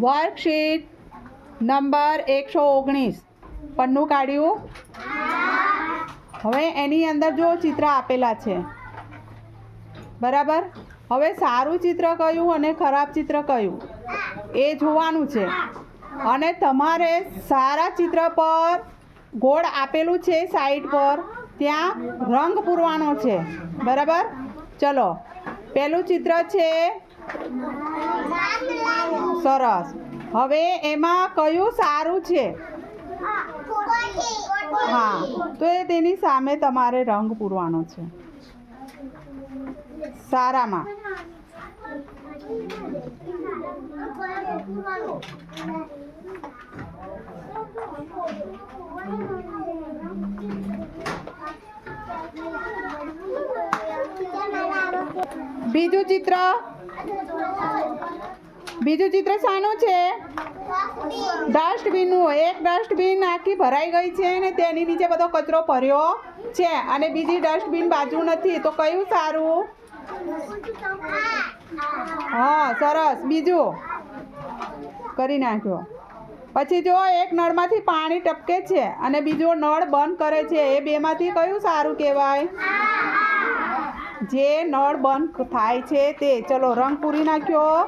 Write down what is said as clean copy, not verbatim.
Worksheet number 119 panna કાઢ્યું. હવે એની અંદર જો ચિત્ર આપેલા છે બરાબર. હવે સારું ચિત્ર કયું અને ખરાબ ચિત્ર કયું એ જોવાનું છે. અને તમારે સારા ચિત્ર પર ગોળ આપેલું છે સાઈડ પર ત્યાં રંગ પૂરવાનો છે બરાબર. ચલો પહેલું ચિત્ર છે સરસ. હવે એમાં કયું સારું છે? હા, તો એ તેની સામે તમારે રંગ પૂરવાનો છે સારામાં. બીજું ચિત્ર શાનું છે? ડસ્ટબિનનું. એક ડસ્ટબિન આખી ભરાઈ ગઈ છે ને તેની નીચે બધો કચરો ભર્યો છે અને બીજી ડસ્ટબિન બાજુ નથી. તો કયું સારું? હા સરસ. બીજું કરી નાખ્યો. પછી જો એક નળમાંથી પાણી ટપકે છે અને બીજો નળ બંધ કરે છે. એ બેમાંથી કયું સારું કહેવાય? જે નળ બંધ થાય છે તે. ચલો રંગ પૂરી નાખ્યો.